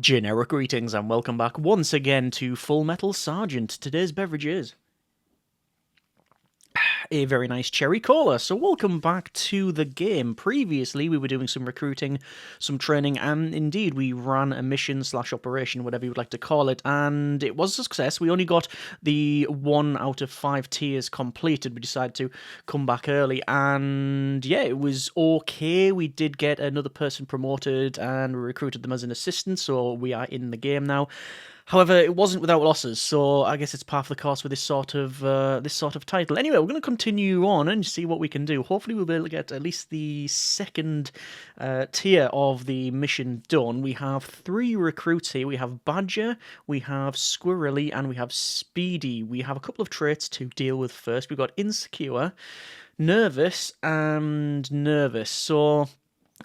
Generic greetings and welcome back once again to Full Metal Sergeant. Today's beverage is a very nice cherry cola. So welcome back to the game. Previously we were doing some recruiting, some training, and indeed we ran a mission / operation, whatever you would like to call it, and it was a success. We only got the 1 out of 5 tiers completed. We decided to come back early, and yeah, it was okay. We did get another person promoted and we recruited them as an assistant, so we are in the game now. However, it wasn't without losses, so I guess it's par for the course with this sort of title. Anyway, we're going to continue on and see what we can do. Hopefully, we'll be able to get at least the second tier of the mission done. We have 3 recruits here. We have Badger, we have Squirrely, and we have Speedy. We have a couple of traits to deal with first. We've got Insecure, Nervous, and Nervous. So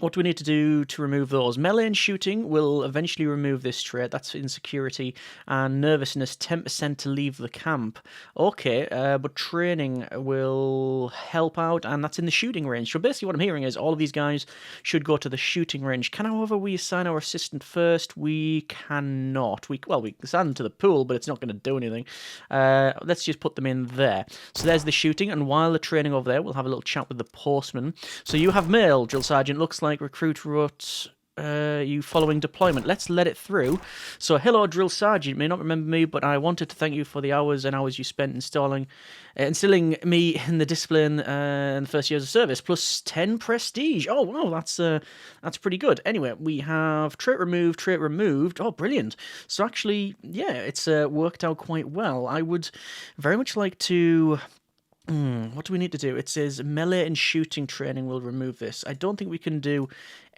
what do we need to do to remove those? Melee and shooting will eventually remove this trait. That's insecurity. And nervousness, 10% to leave the camp. Okay, but training will help out, and that's in the shooting range. So basically what I'm hearing is all of these guys should go to the shooting range. However, we assign our assistant first? We cannot. We can assign them to the pool, but it's not going to do anything. Let's just put them in there. So there's the shooting, and while they're training over there, we'll have a little chat with the postman. So you have mail, Drill Sergeant. Looks like recruit wrote you following deployment. Let's let it through. So, hello, Drill Sergeant. You may not remember me, but I wanted to thank you for the hours and hours you spent instilling me in the discipline in the first years of service, plus 10 prestige. Oh, wow, that's pretty good. Anyway, we have trait removed. Oh, brilliant. So actually, yeah, it's worked out quite well. I would very much like to... what do we need to do? It says melee and shooting training will remove this. I don't think we can do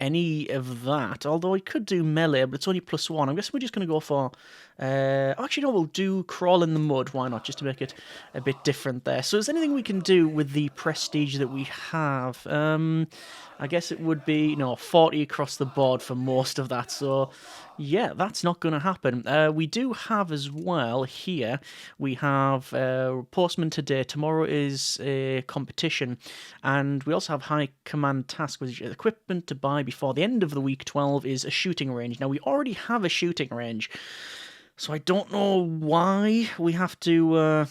any of that, although we could do melee, but it's only +1. I guess we're just going to go for... actually, no, we'll do crawl in the mud. Why not? Just to make it a bit different there. So is there anything we can do with the prestige that we have? I guess it would be, 40 across the board for most of that. So, yeah, that's not going to happen. We do have as well here, we have postman today. Tomorrow is a competition. And we also have high command task, which is equipment to buy before the end of the week 12 is a shooting range. Now, we already have a shooting range. So I don't know why we have to...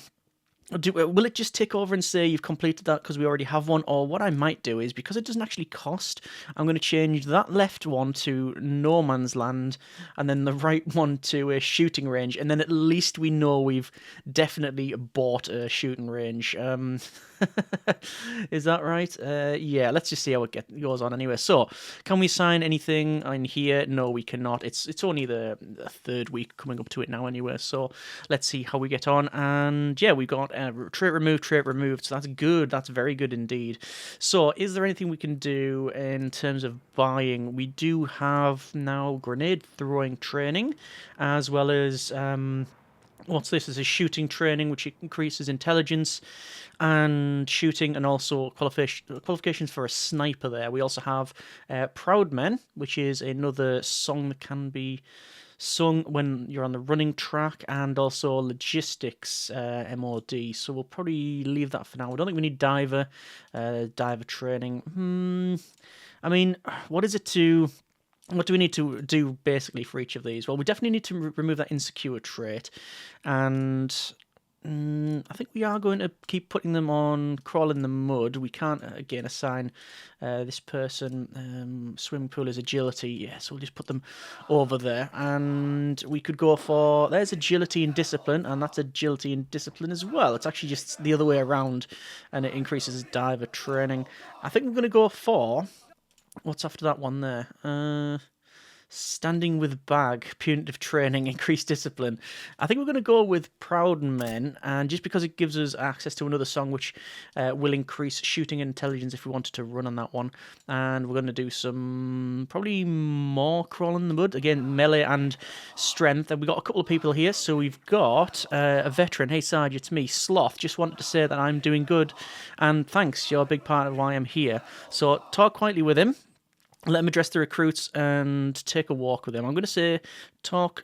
will it just tick over and say you've completed that because we already have one? Or what I might do is, because it doesn't actually cost, I'm going to change that left one to no man's land and then the right one to a shooting range, and then at least we know we've definitely bought a shooting range. Is that right? Yeah, let's just see how it goes on anyway. So, can we sign anything in here? No, we cannot. It's only the 3rd week coming up to it now anyway, so let's see how we get on. And yeah, we've got trait removed, so that's good. That's very good indeed. So, is there anything we can do in terms of buying? We do have now grenade throwing training, as well as... what's this? This is shooting training, which increases intelligence and shooting, and also qualifications for a sniper there. We also have Proud Men, which is another song that can be sung when you're on the running track, and also logistics MOD. So we'll probably leave that for now. I don't think we need diver training. I mean, what is it to... What do we need to do basically for each of these? Well, we definitely need to remove that insecure trait, and I think we are going to keep putting them on crawl in the mud. We can't again assign this person swimming pool as agility. Yeah, so we'll just put them over there, and we could go for... There's agility and discipline, and that's agility and discipline as well. It's actually just the other way around, and it increases diver training. I think we're going to go for... What's after that one there? Standing with bag, punitive training, increased discipline. I think we're going to go with Proud Men, and just because it gives us access to another song which will increase shooting intelligence if we wanted to run on that one. And we're going to do some, probably more crawl in the mud. Again, melee and strength. And we've got a couple of people here. So we've got a veteran. Hey, Sarge, it's me, Sloth. Just wanted to say that I'm doing good, and thanks. You're a big part of why I'm here. So talk quietly with him. let them address the recruits and take a walk with them. I'm going to say talk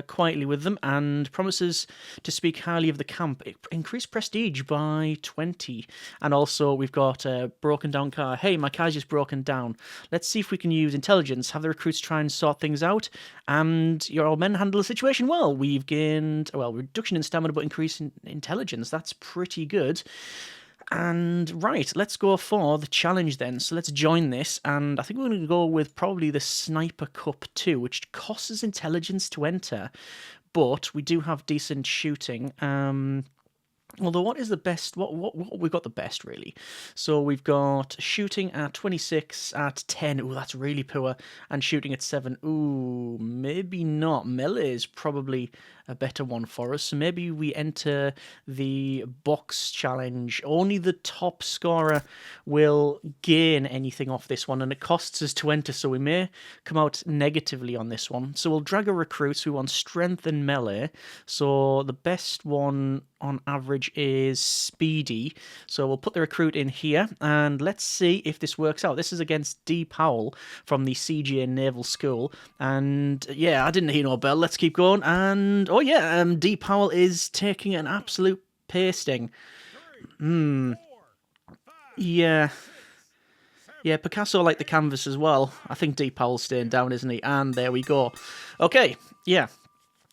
quietly with them and promises to speak highly of the camp. Increase prestige by 20. And also we've got a broken down car. Hey, my car's just broken down. Let's see if we can use intelligence, have the recruits try and sort things out, and your men handle the situation well. We've gained, well, reduction in stamina but increase in intelligence. That's pretty good. And right, let's go for the challenge then. So let's join this, and I think we're going to go with probably the Sniper Cup 2, which costs us intelligence to enter, but we do have decent shooting. Although, what is the best? What we've got the best really? So we've got shooting at 26 at 10. Ooh, that's really poor. And shooting at 7. Ooh, maybe not. Melee is probably a better one for us. So maybe we enter the box challenge. Only the top scorer will gain anything off this one, and it costs us to enter, so we may come out negatively on this one. So we'll drag a recruit. So we want strength and melee. So the best one on average is speedy. So we'll put the recruit in here, and let's see if this works out. This is against D. Powell from the CGA Naval School, and yeah, I didn't hear no bell. Let's keep going, and oh yeah, D. Powell is taking an absolute pasting. Yeah. Yeah, Picasso liked the canvas as well. I think D. Powell's staying down, isn't he? And there we go. Okay, yeah.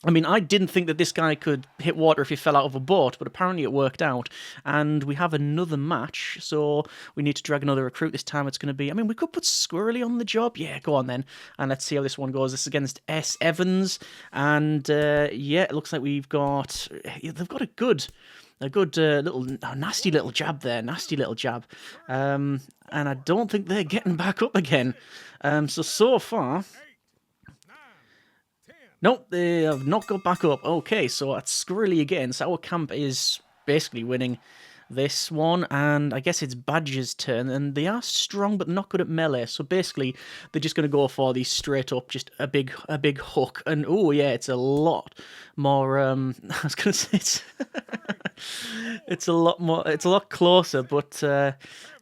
I mean, I didn't think that this guy could hit water if he fell out of a boat, but apparently it worked out. And we have another match, so we need to drag another recruit. This time it's going to be... I mean, we could put Squirrely on the job. Yeah, go on then. And let's see how this one goes. This is against S. Evans. And, yeah, it looks like we've got... They've got a good little... nasty little jab there. Nasty little jab. And I don't think they're getting back up again. So far... Nope, they have not got back up. Okay, so that's Squirrely again. So our camp is basically winning this one, and I guess it's Badger's turn, and they are strong but not good at melee, so basically they're just going to go for these straight up, just a big hook, and oh yeah, it's a lot more, I was going to say it's a lot closer, but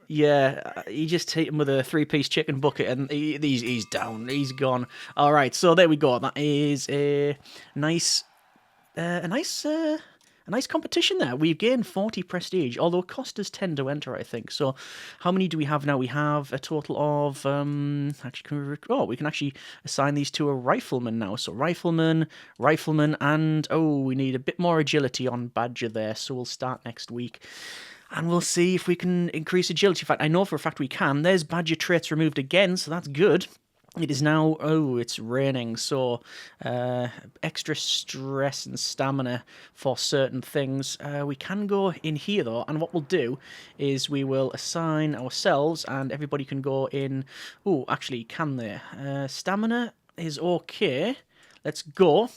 yeah, you just hit him with a 3-piece chicken bucket, and he's down. He's gone. All right, so there we go. That is a nice competition there. We've gained 40 prestige, although it cost us 10 to enter, I think. So how many do we have now? We have a total of... actually, we can actually assign these to a rifleman now. So rifleman, and... Oh, we need a bit more agility on Badger there, so we'll start next week. And we'll see if we can increase agility. In fact, I know for a fact we can. There's Badger traits removed again, so that's good. It is now... Oh, it's raining, so extra stress and stamina for certain things. We can go in here, though, and what we'll do is we will assign ourselves, and everybody can go in... Oh, actually, can they? Stamina is okay. Let's go.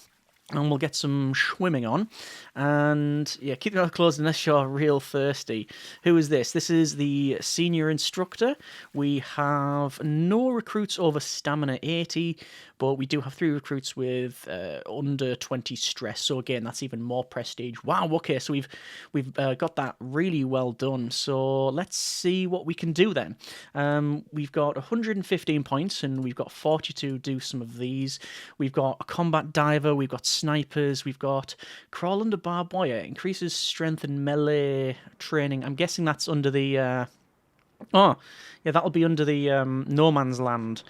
And we'll get some swimming on. And, yeah, keep your eyes closed unless you're real thirsty. Who is this? This is the senior instructor. We have no recruits over stamina 80, but we do have 3 recruits with under 20 stress. So, again, that's even more prestige. Wow, okay, so we've got that really well done. So, let's see what we can do then. We've got 115 points, and we've got 40 to do some of these. We've got a combat diver. We've got snipers, we've got crawl under barbed wire, increases strength and melee training. I'm guessing that's under the oh yeah, that'll be under the no man's land.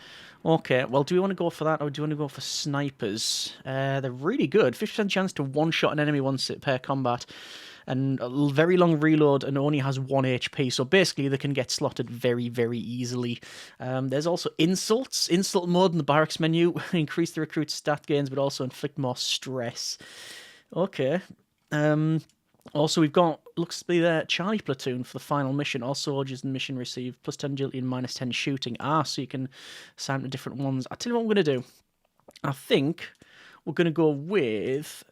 Okay, well, do we want to go for that, or do we want to go for snipers? They're really good. 50% chance to one-shot an enemy once per combat, and a very long reload, and only has 1 HP, so basically they can get slotted very, very easily. There's also insults. Insult mode in the barracks menu. Increase the recruit's stat gains, but also inflict more stress. Okay. Also, we've got, looks to be the Charlie Platoon for the final mission. All soldiers in the mission receive plus 10 agility and minus 10 shooting. So you can assign to different ones. I'll tell you what I'm going to do. I think we're going to go with...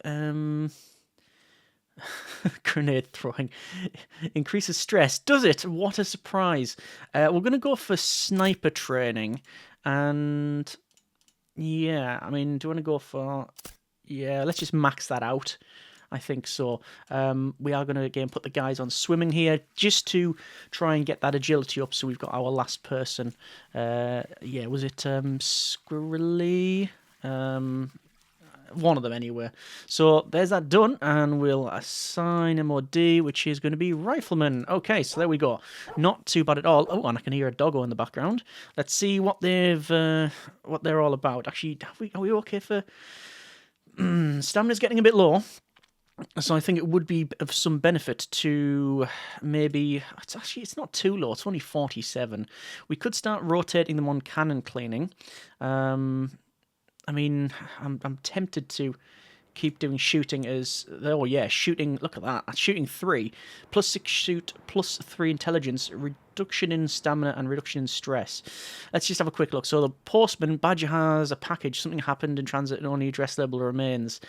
grenade throwing increases stress. Does it? What a surprise. We're going to go for sniper training, and yeah, I mean, do you want to go for... Yeah, let's just max that out. I think so. We are going to, again, put the guys on swimming here just to try and get that agility up. So we've got our last person. Yeah, was it Squirrely? One of them anyway. So there's that done, and we'll assign MOD, which is going to be Rifleman. Okay, so there we go. Not too bad at all. Oh, and I can hear a doggo in the background. Let's see what they're all about. Actually, are we okay for... Stamina's getting a bit low. So I think it would be of some benefit to maybe... It's not too low. It's only 47. We could start rotating them on cannon cleaning. I mean, I'm tempted to keep doing shooting as... Oh, yeah, shooting... Look at that. Shooting 3. Plus 6 shoot, plus 3 intelligence, reduction in stamina, and reduction in stress. Let's just have a quick look. So the postman, Badger has a package. Something happened in transit and only address level remains.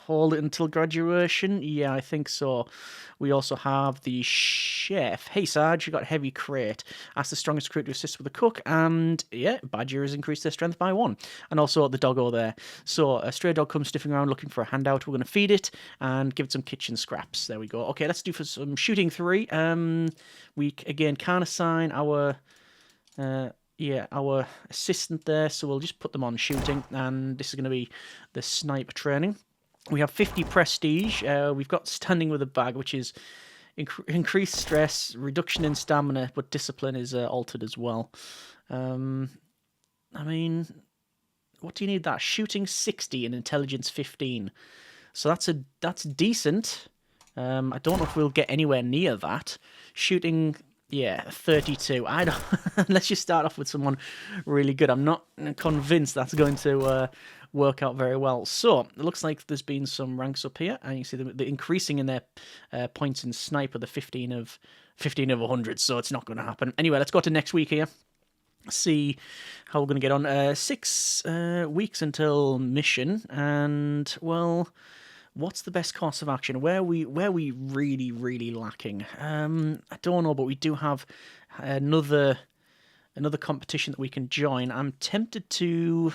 Hold it until graduation? Yeah, I think so. We also have the chef. Hey, Sarge, you got heavy crate. Ask the strongest crew to assist with the cook. And, yeah, Badger has increased their strength by 1. And also the doggo there. So a stray dog comes sniffing around looking for a handout. We're going to feed it and give it some kitchen scraps. There we go. Okay, let's do for some shooting 3. We, again, can't assign our... our assistant there. So we'll just put them on shooting. And this is going to be the sniper training. We have 50 prestige. We've got standing with a bag, which is increased stress, reduction in stamina, but discipline is altered as well. I mean, what do you need that? Shooting 60 and intelligence 15. So that's decent. I don't know if we'll get anywhere near that. Shooting... Yeah, 32. I don't. Let's just start off with someone really good. I'm not convinced that's going to work out very well. So it looks like there's been some ranks up here, and you see the increasing in their points in sniper, the 15 of 100. So it's not going to happen. Anyway, let's go to next week here. See how we're going to get on. 6 weeks until mission, and well. What's the best course of action? Where are we really, really lacking? I don't know, but we do have another competition that we can join. I'm tempted to...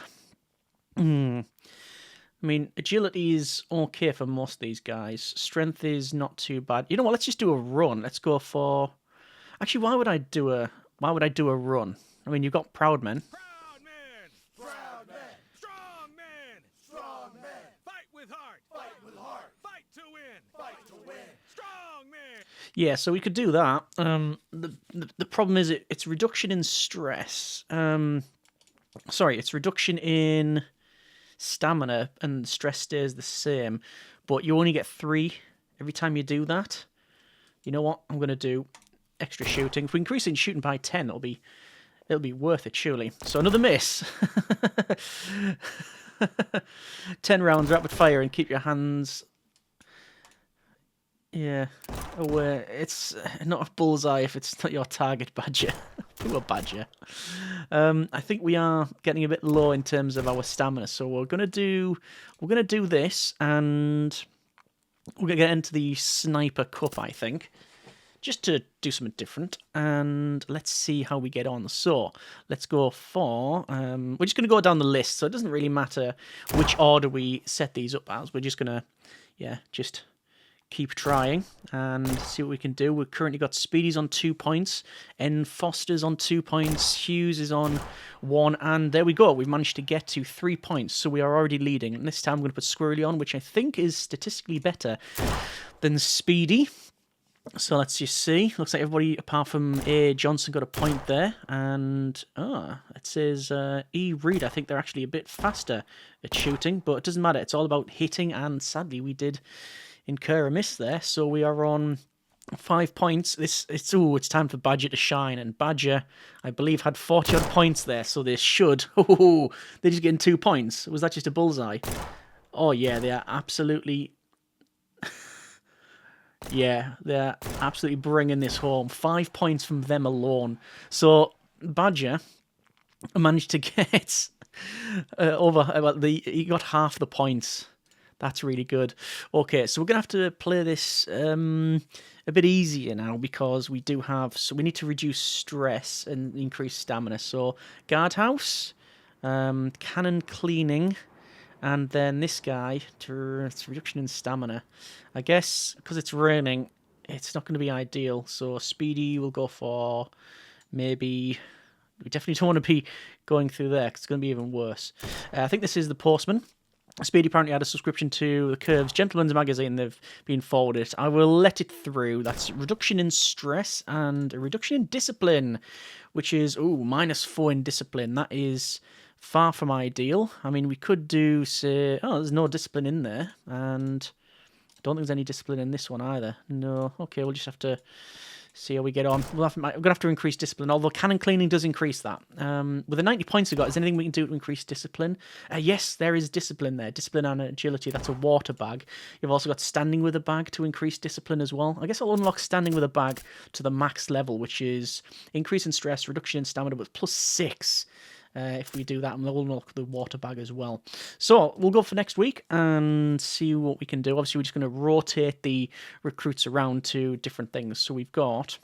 I mean, agility is okay for most of these guys. Strength is not too bad. You know what? Let's just do a run. Let's go for... Actually, why would I do a run? I mean, you've got proud men. Yeah, so we could do that. The problem is it's reduction in stress. Sorry, it's reduction in stamina, and stress stays the same. But you only get 3 every time you do that. You know what? I'm going to do extra shooting. If we increase in shooting by 10, it'll be worth it, surely. So another miss. 10 rounds rapid fire and keep your hands... Yeah, away. It's not a bullseye if it's not your target, Badger. Poor Badger. I think we are getting a bit low in terms of our stamina, so we're gonna do this, and we're gonna get into the Sniper Cup, I think, just to do something different, and let's see how we get on. So let's go for... we're just gonna go down the list, so it doesn't really matter which order we set these up as. We're just gonna, just keep trying and see what we can do. We've currently got Speedy's on 2 points, N Foster's on 2 points, Hughes is on 1, and there we go. We've managed to get to 3 points, so we are already leading. And this time I'm going to put Squirrely on, which I think is statistically better than Speedy. So let's just see. Looks like everybody apart from A. Johnson got a point there. And, it says E. Reed. I think they're actually a bit faster at shooting, but it doesn't matter. It's all about hitting, and sadly we did incur a miss there. So we are on 5 points. It's time for Badger to shine. And Badger, I believe, had 40 odd points there. So they should. They're just getting 2 points. Was that just a bullseye? Oh, yeah, they are absolutely... Yeah, they're absolutely bringing this home. 5 points from them alone. So Badger managed to get he got half the points. That's really good. Okay, so we're gonna have to play this a bit easier now, because we need to reduce stress and increase stamina. So guardhouse, cannon cleaning, And then this guy, it's reduction in stamina. I guess because it's raining, it's not going to be ideal. So speedy will go for maybe... We definitely don't want to be going through there because it's going to be even worse. I think this is the Postman. Speedy apparently had a subscription to the Curves Gentleman's Magazine. They've been forwarded. I will let it through. That's reduction in stress and a reduction in discipline, which is, -4 in discipline. That is far from ideal. I mean, we could do, say... Oh, there's no discipline in there. And I don't think there's any discipline in this one either. No. Okay, we'll just have to... see how we get on. We're going to have to increase discipline, although cannon cleaning does increase that. With the 90 points we got, is there anything we can do to increase discipline? Yes, there is discipline there. Discipline and agility, that's a water bag. You've also got standing with a bag to increase discipline as well. I guess I'll unlock standing with a bag to the max level, which is increase in stress, reduction in stamina, but +6. If we do that, and we'll unlock the water bag as well. So we'll go for next week and see what we can do. Obviously, we're just going to rotate the recruits around to different things. So we've got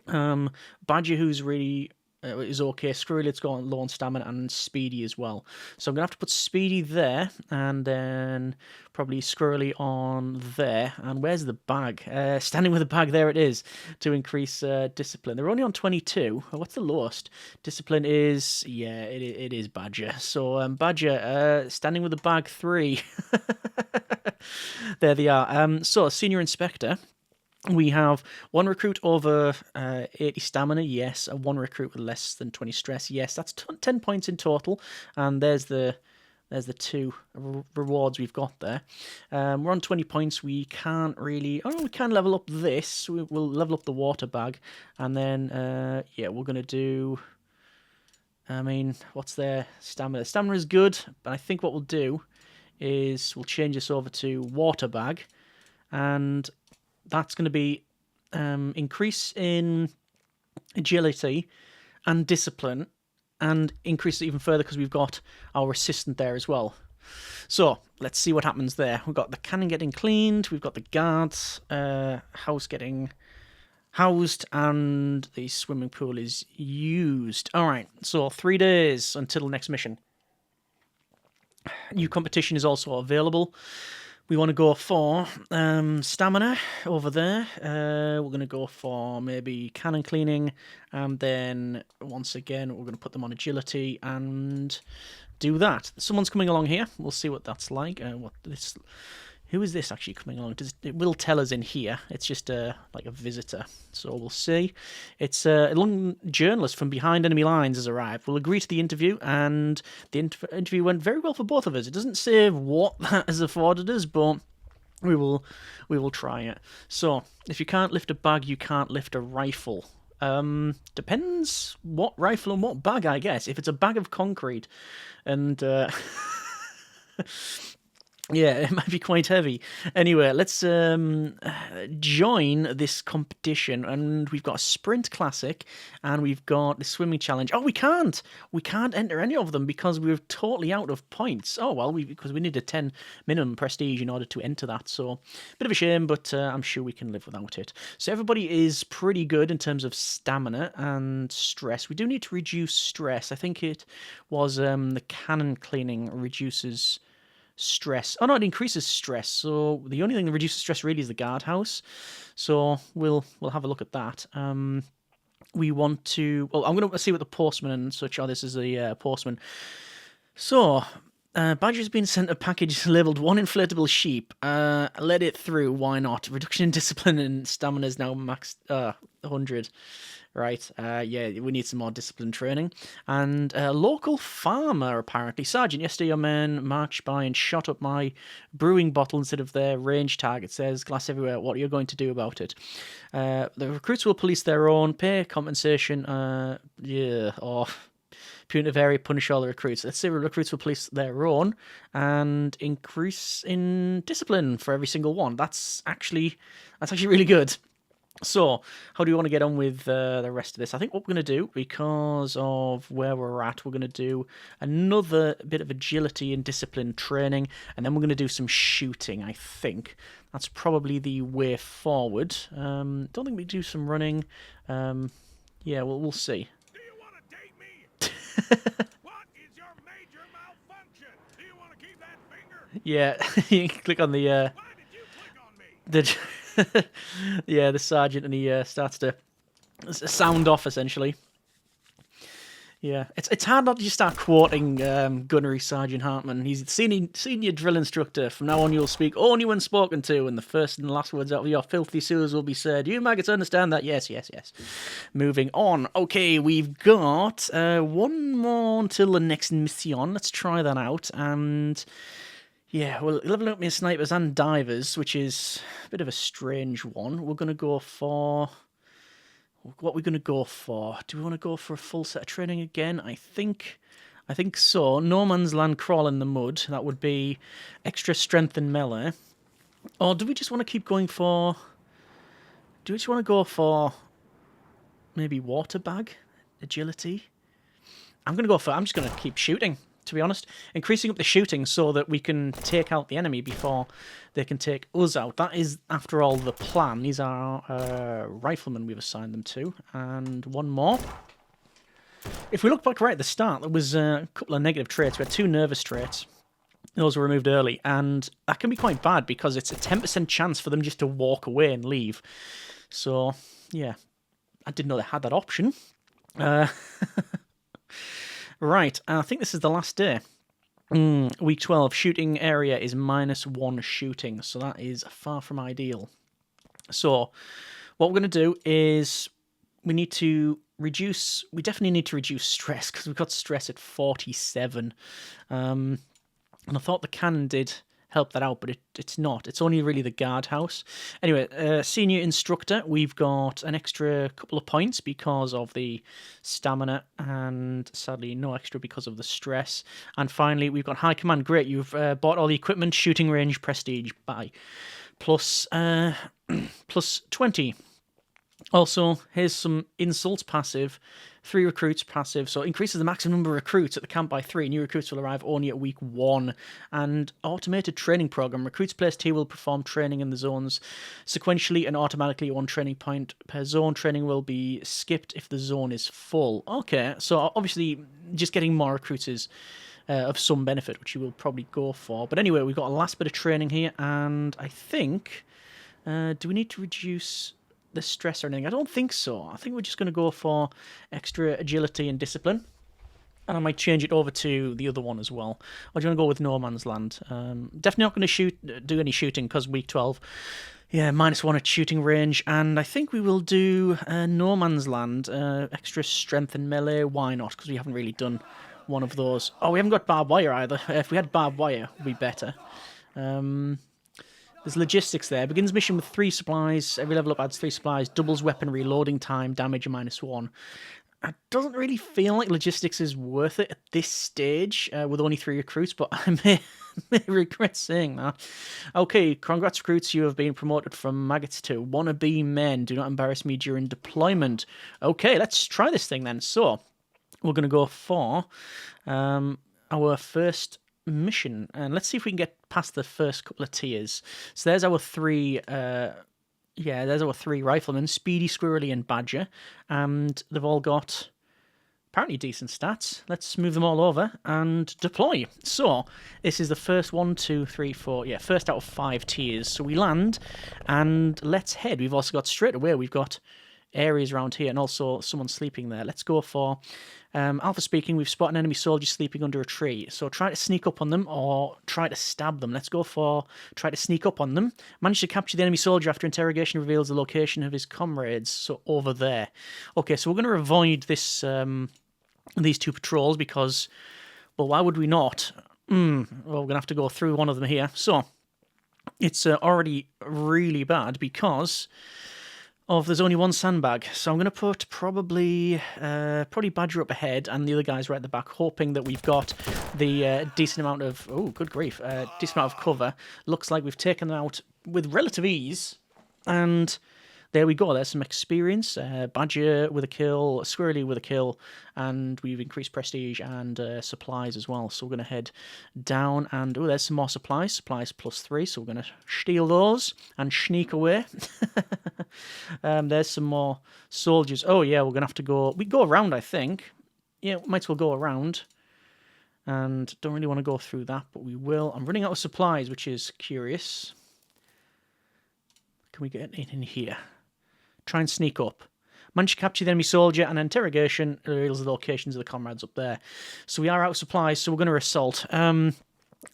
Badger, who's really is okay. Screwy, let's go on low on stamina, and Speedy as well. So I'm going to have to put Speedy there, and then probably Squirrely on there. And where's the bag? Standing with the bag, there it is, to increase discipline. They're only on 22. What's the lowest? Discipline is, yeah, it is Badger. So Badger, standing with the bag, 3. There they are. So Senior Inspector. We have 1 recruit over 80 stamina, yes. And 1 recruit with less than 20 stress, yes. That's 10 points in total. And there's the 2 rewards we've got there. We're on 20 points. We can't really... Oh, no, we can level up this. We'll level up the water bag. And then, yeah, we're going to do... I mean, what's their stamina? Stamina is good, but I think what we'll do is we'll change this over to water bag. And... that's going to be increase in agility and discipline, and increase it even further because we've got our assistant there as well. So let's see what happens there. We've got the cannon getting cleaned, we've got the guards house getting housed, and the swimming pool is used. All right, so 3 days until next mission. New competition is also available. We want to go for stamina over there. We're going to go for maybe cannon cleaning. And then, once again, we're going to put them on agility and do that. Someone's coming along here. We'll see what that's like. Who is this actually coming along? It will tell us in here. It's just like a visitor. So we'll see. It's a long journalist from behind enemy lines has arrived. We'll agree to the interview, and the interview went very well for both of us. It doesn't say what that has afforded us, but we will try it. So if you can't lift a bag, you can't lift a rifle. Depends what rifle and what bag, I guess. If it's a bag of concrete, and yeah, it might be quite heavy. Anyway, let's join this competition. And we've got a sprint classic, and we've got the swimming challenge. Oh, we can't enter any of them because we're totally out of points. Oh, well, because we need a 10 minimum prestige in order to enter that. So, bit of a shame, but I'm sure we can live without it. So everybody is pretty good in terms of stamina and stress. We do need to reduce stress. I think it was the cannon cleaning reduces stress. Oh no, it increases stress. So the only thing that reduces stress really is the guardhouse. So we'll have a look at that. We want to... Well, I'm going to see what the postman and such are. This is the postman. So, Badger's been sent a package labelled 1 inflatable sheep. Let it through, why not? Reduction in discipline and stamina is now max 100. Right, yeah, we need some more discipline training. And a local farmer, apparently. Sergeant, yesterday your men marched by and shot up my brewing bottle instead of their range target. Says glass everywhere. What are you going to do about it? The recruits will police their own, pay compensation, or punitive area, punish all the recruits. Let's say recruits will police their own and increase in discipline for every single one. That's actually really good. So, how do you want to get on with the rest of this? I think what we're going to do, because of where we're at, we're going to do another bit of agility and discipline training, and then we're going to do some shooting, I think. That's probably the way forward. Don't think we do some running. Yeah, we'll see. Do you want to date me? What is your major malfunction? Do you want to keep that finger Yeah, you can click on the yeah, the sergeant, and he starts to sound off essentially. Yeah, it's hard not to just start quoting Gunnery Sergeant Hartman. He's the senior drill instructor. From now on, you'll speak only when spoken to, and the first and last words out of your filthy sewers will be said. You maggots understand that? Yes, yes, yes. Moving on. Okay, we've got one more until the next mission. Let's try that out. And yeah, well, leveling up my snipers and divers, which is a bit of a strange one. We're going to go for... What are we going to go for? Do we want to go for a full set of training again? I think so. No Man's Land Crawl in the Mud. That would be extra strength and melee. Or do we just want to keep going for... Do we just want to go for maybe water bag? Agility? I'm just going to keep shooting, to be honest. Increasing up the shooting so that we can take out the enemy before they can take us out. That is, after all, the plan. These are riflemen we've assigned them to. And one more. If we look back right at the start, there was a couple of negative traits. We had 2 nervous traits. Those were removed early. And that can be quite bad because it's a 10% chance for them just to walk away and leave. So, yeah. I didn't know they had that option. Right, I think this is the last day. Week 12, shooting area is -1 shooting, so that is far from ideal. So, what we're going to do is we definitely need to reduce stress, because we've got stress at 47. And I thought the cannon did help that out, but it's not. It's only really the guardhouse. Anyway, senior instructor, we've got an extra couple of points because of the stamina, and sadly no extra because of the stress. And finally, we've got high command. Great, you've bought all the equipment, shooting range, prestige, by plus 20. Also, here's some insults passive, 3 recruits passive, so increases the maximum number of recruits at the camp by 3. New recruits will arrive only at week 1. And automated training program. Recruits placed here will perform training in the zones sequentially and automatically at 1 training point per zone. Training will be skipped if the zone is full. Okay, so obviously just getting more recruits is of some benefit, which you will probably go for. But anyway, we've got a last bit of training here, and I think... do we need to reduce the stress or anything? I don't think so. I think we're just going to go for extra agility and discipline. And I might change it over to the other one as well. Or do you want to go with No Man's Land? Definitely not going to do any shooting because week 12. Yeah, -1 at shooting range. And I think we will do No Man's Land. Extra strength and melee. Why not? Because we haven't really done one of those. Oh, we haven't got barbed wire either. If we had barbed wire, it would be better. There's logistics there. Begins mission with 3 supplies. Every level up adds 3 supplies. Doubles weapon reloading time. Damage -1. It doesn't really feel like logistics is worth it at this stage with only 3 recruits, but I may regret saying that. Okay, congrats recruits. You have been promoted from maggots to wannabe men. Do not embarrass me during deployment. Okay, let's try this thing then. So, we're going to go for our first mission, and let's see if we can get past the first couple of tiers. So there's our 3 there's our 3 riflemen, Speedy, Squirrely and Badger, and they've all got apparently decent stats. Let's move them all over and deploy. So this is the first 1, 2, 3, 4, first out of 5 tiers. So we land and let's head. We've also got straight away, we've got areas around here and also someone sleeping there. Let's go for Alpha speaking. We've spotted an enemy soldier sleeping under a tree, so try to sneak up on them or try to stab them. Let's go for try to sneak up on them. Manage to capture the enemy soldier after interrogation reveals the location of his comrades, so over there. Okay, so we're going to avoid this these 2 patrols because, well, why would we not? Well, we're going to have to go through one of them here. So it's already really bad because there's only 1 sandbag, so I'm going to put probably Badger up ahead and the other guys right at the back, hoping that we've got the decent amount of... Oh, good grief. Decent amount of cover. Looks like we've taken them out with relative ease, and there we go. There's some experience. Badger with a kill, Squirrely with a kill, and we've increased prestige and supplies as well. So we're going to head down, and oh, there's some more supplies. Supplies +3, so we're going to steal those and sneak away. There's some more soldiers. Oh yeah, we're going to have to go... We go around, I think. Yeah, might as well go around. And don't really want to go through that, but we will. I'm running out of supplies, which is curious. Can we get in here? Try and sneak up. Manage to capture the enemy soldier, and interrogation reveals the locations of the comrades up there. So we are out of supplies, so we're going to assault.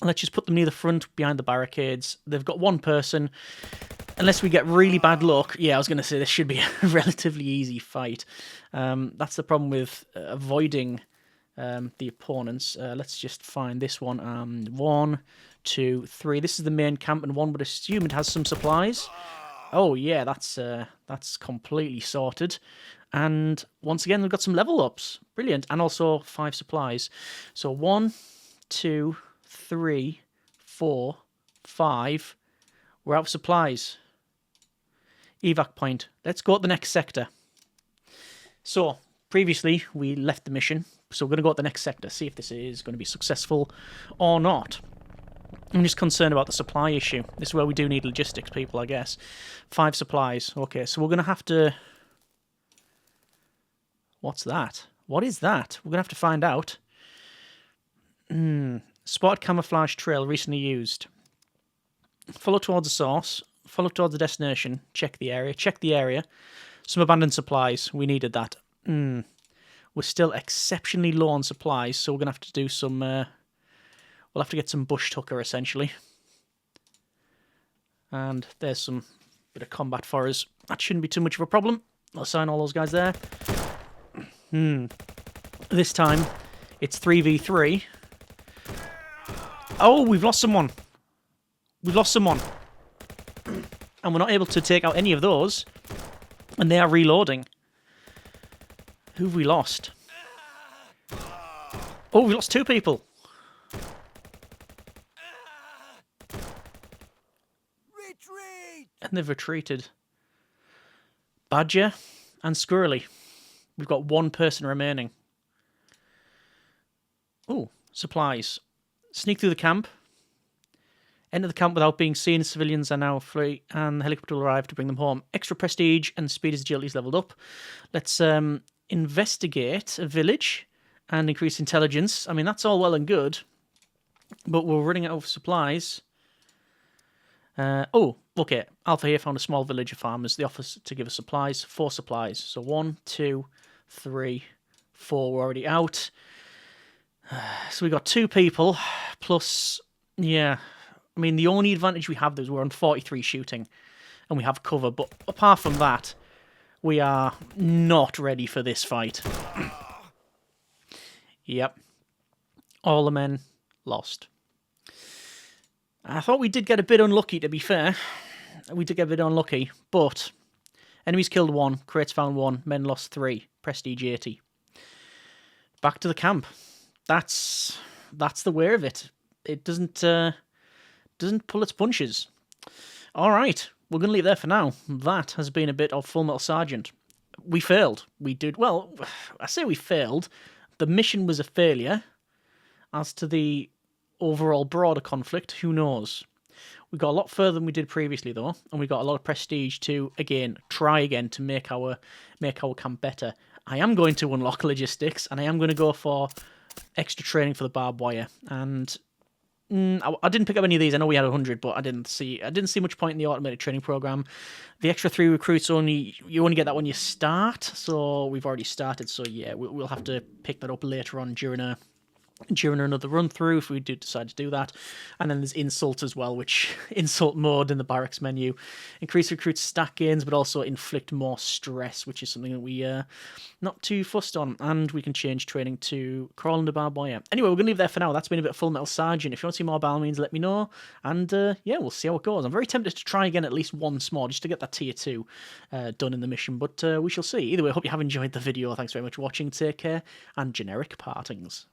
Let's just put them near the front, behind the barricades. They've got one person. Unless we get really bad luck. Yeah, I was going to say this should be a relatively easy fight. That's the problem with avoiding the opponents. Let's just find this one. 1, 2, 3. This is the main camp, and one would assume it has some supplies. Oh yeah, that's completely sorted. And once again, we've got some level ups. Brilliant. And also 5 supplies. So 1, 2, 3, 4, 5. We're out of supplies. Evac point. Let's go to the next sector. So, previously, we left the mission. So we're going to go to the next sector, see if this is going to be successful or not. I'm just concerned about the supply issue. This is where we do need logistics people, I guess. 5 supplies. Okay, so we're going to have to... What's that? What is that? We're going to have to find out. Spotted camouflage trail recently used. Follow towards the source. Follow towards the destination. Check the area. Check the area. Some abandoned supplies. We needed that. We're still exceptionally low on supplies, so we're going to have to do some... we'll have to get some bush tucker, essentially. And there's some bit of combat for us. That shouldn't be too much of a problem. I'll assign all those guys there. This time, it's 3v3. Oh, we've lost someone. We've lost someone. And we're not able to take out any of those. And they are reloading. Who have we lost? Oh, we lost 2 people. Retreat! And they've retreated. Badger and Squirrely. We've got 1 person remaining. Oh, supplies. Sneak through the camp. Enter the camp without being seen. Civilians are now free, and the helicopter will arrive to bring them home. Extra prestige and speed as agility is leveled up. Let's investigate a village and increase intelligence. I mean, that's all well and good, but we're running out of supplies. Oh, okay. Alpha here found a small village of farmers. They offer to give us supplies. 4 supplies. So 1, 2, 3, 4. We're already out. So we got 2 people plus, yeah. I mean, the only advantage we have is we're on 43 shooting and we have cover. But apart from that, we are not ready for this fight. Yep. All the men lost. I thought we did get a bit unlucky, to be fair. We did get a bit unlucky, but enemies killed 1, crates found 1, men lost 3, prestige 80. Back to the camp. That's the way of it. It doesn't pull its punches. All right, we're going to leave it there for now. That has been a bit of Full Metal Sergeant. We failed. We did, well, I say we failed. The mission was a failure. As to the overall broader conflict, who knows? We got a lot further than we did previously, though, and we got a lot of prestige to, again, try again to make our camp better. I am going to unlock logistics, and I am going to go for extra training for the barbed wire. And I didn't pick up any of these. I know we had 100, but I didn't see much point in the automated training program. The extra 3 recruits you only get that when you start, so we've already started. So yeah, we'll have to pick that up later on during another run through if we do decide to do that. And then there's insult as well, which insult mode in the barracks menu. Increase recruit stat gains, but also inflict more stress, which is something that we not too fussed on. And we can change training to crawl under barbed wire. Anyway, we're going to leave there for now. That's been a bit of Full Metal Sergeant. If you want to see more, by all means, let me know. And yeah, we'll see how it goes. I'm very tempted to try again at least once more, just to get that tier 2 done in the mission. But we shall see. Either way, I hope you have enjoyed the video. Thanks very much for watching. Take care, and generic partings.